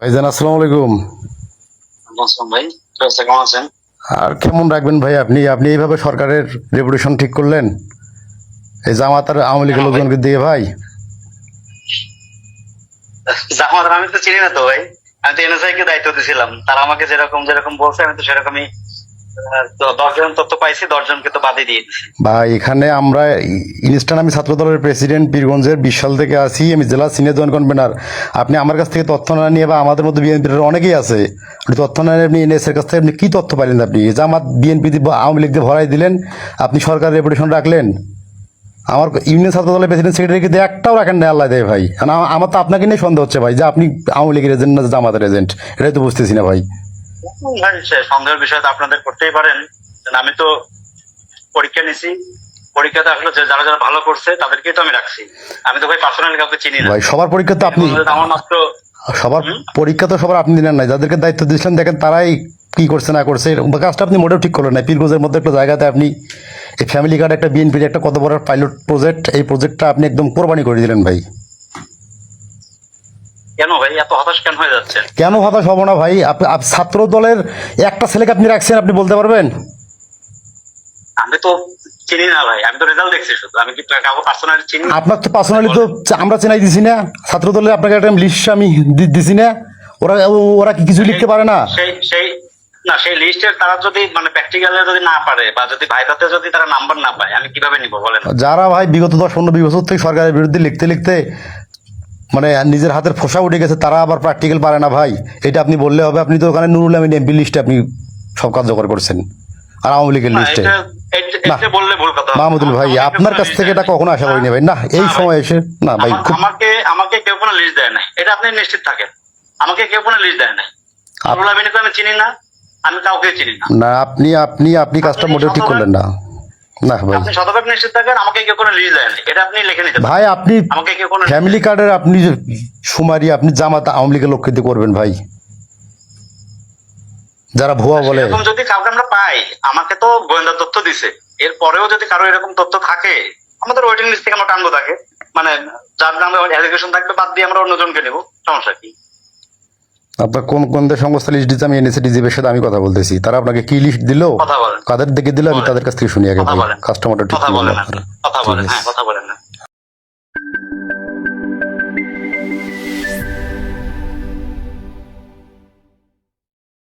ভাইজান আসসালামু আলাইকুম। আসসালাম ভাই, কি অবস্থা, কেমন আছেন? আর কেমন রাখবেন ভাই, আপনি আপনি এইভাবে সরকারের রেপুটেশন ঠিক করলেন এই জামাত আর আওয়ামী কেন লীগের ভাই? লোকজনকে দিয়ে ভাই। জামাত আমি তো চিনি না তো ভাই। আমি তো এনএসআই কে দায়িত্ব দিয়েছিলাম, তারা আমাকে যেরকম যেরকম বলছে আমি তো সেরকমই 10 জন তথ্য পাইছি, 10 জনকে তো বাদই দিয়ে দিছি। ভাই এখানে আমরা ইনস্টান, আমি ছাত্র দলের প্রেসিডেন্ট পীরগঞ্জের 20 সাল থেকে আছি, আমি জেলা সিনিয়র জয়েন্ট কনভেনার। আপনি আমার কাছ থেকে তথ্য না নিয়ে, বা আমাদের মধ্যে বিএনপির অনেকেই আছে, আপনি তথ্য না নিয়ে আপনি এনএস এর কাছ থেকে আপনি কি তথ্য পাইলেন? আপনি জামাত বিএনপি আওয়ামী লীগ দিয়ে ভরাই দিলেন, আপনি সরকারের রেপুটেশন রাখলেন। আমার ইউনিয়ন ছাত্র দলের প্রেসিডেন্ট সেক্রেটারিকে দিয়ে একটাও রাখেন না, আল্লাহ দেয় ভাই। আর আমার তো আপনাকে নিয়ে সন্দেহ হচ্ছে ভাই, যে আপনি আওয়ামী লীগের এজেন্ট না জামাতের এজেন্ট, এটাই তো বুঝতেছি না ভাই। ভাই সন্দেহের বিষয় তো আপনাদের করতেই পারেন। আমি তো পরীক্ষা নিছি, পরীক্ষাতে আসলে যারা যারা ভালো করছে তাদেরকেই তো আমি রাখছি। আমি তো ভাই পার্সোনালি কাউকে চিনি না। ভাই সবার পরীক্ষা তো আপনি, আমার মাত্র সবার পরীক্ষা তো সবার আপনি দিলেন নাই, যাদেরকে দায়িত্ব দিয়েছিলেন দেখেন তারাই কি করছে না করছে, কাজটা আপনি মোটেও ঠিক করলেন না। পীরগঞ্জের মধ্যে একটা জায়গাতে আপনি এই ফ্যামিলি কার্ড, একটা বিএনপির একটা কত বড় পাইলট প্রজেক্ট, এই প্রজেক্টটা আপনি একদম কোরবানি করে দিলেন ভাই। কেন ভাই এত হতাশ কেন হয়ে যাচ্ছে? কেন হতাশ হবো না ভাই? ছাত্র দলের একটা ছেলেকে আপনি রাখছেন, আপনি বলতে পারবেন? আমি তো চিনি না ভাই, আমি তো রেজাল্ট দেখছি শুধু, আমি কি কাউকে পার্সোনালি চিনি? আপনার তো পার্সোনালি তো আমরা চেনাই দিছি না, ছাত্র দলের আপনাকে একটা লিস্ট আমি দিছি না। ওরা ওরা কি কিছু লিখতে পারে না? সেই সেই না, সেই লিস্টের তারা যদি মানে প্র্যাকটিক্যালে যদি না পারে, বা যদি ভাইভাতে যদি তারা নাম্বার না পায়, আমি কিভাবে নিব বলেন? যারা ভাই বিগত 10-15-20 বছর থেকে সরকারের বিরুদ্ধে লিখতে লিখতে মানে নিজের হাতের ফোসা উঠে গেছে, তারা আবার প্র্যাকটিক্যাল পারে না ভাই। এটা আপনি বললে হবে? আপনি তো ওখানে নুরুল আমিন এমপি লিস্টে আপনি সব কার্যকর করছেন, আর আওয়ামী লীগের না, লিস্টে না। এটা বললে ভুল কথা হবে। মাহমুদুল ভাই, আমাকে কেউ আপনার কোনো কাছ list থেকে দেয় এটা নাই। কখনো আশা করিনি ভাই, না এই না ভাই, সময় এসে, না ভাই খুব। আমাকে কেউ কোনো লিস্ট দেয় নাই, এটা আপনি নিশ্চিত থাকেন। আমাকে কেউ কোনো লিস্ট দেয় নাই। নুরুল আমিনকে আমি চিনি না, আমি কাউকে চিনি না। না, আপনি আপনি আপনি কাজটা মোটেও ঠিক করলেন না। না ভাই, আপনি শতভাগ নিশ্চিত থাকেন, আমাকে কেউ কোনো লিস্ট দেয় নাই, এটা আপনি লিখে নিতে পারেন। ভাই আপনি আমাকে কেউ কোনো ফ্যামিলি কার্ডের আপনি সুমারি আপনি জামাত আওয়ামী লীগের লোককে দিয়ে করবেন ভাই, যারা ভুয়া বলে। এরকম যদি কাউকে আমরা পাই, আমাকে তো গোয়েন্দা তথ্য দিছে, এরপরেও যদি কারো এরকম তথ্য থাকে, আমাদের ওয়েটিং লিস্ট থেকে আমরা টানবো তাকে। মানে যার নামে অ্যালিগেশন থাকবে বাদ দিয়ে আমরা অন্যজনকে নেবো, সমস্যা কি? আপনার কোন কোন সংস্থা লিস্ট দিচ্ছে? আমি এনএসএ ডিজিপের সাথে আমি কথা বলতেছি, তারা আপনাকে কি লিস্ট দিল, কথা বলেন, কাদের দিকে দিল, আমি তাদের কাছ থেকে শুনি আগে কথা ভাই। বলেন, কাস্টমারটা ঠিক কথা করলেন বলেন, আপনারা। কথা ঠিক বলেন, আছে। হ্যাঁ কথা বলেন না।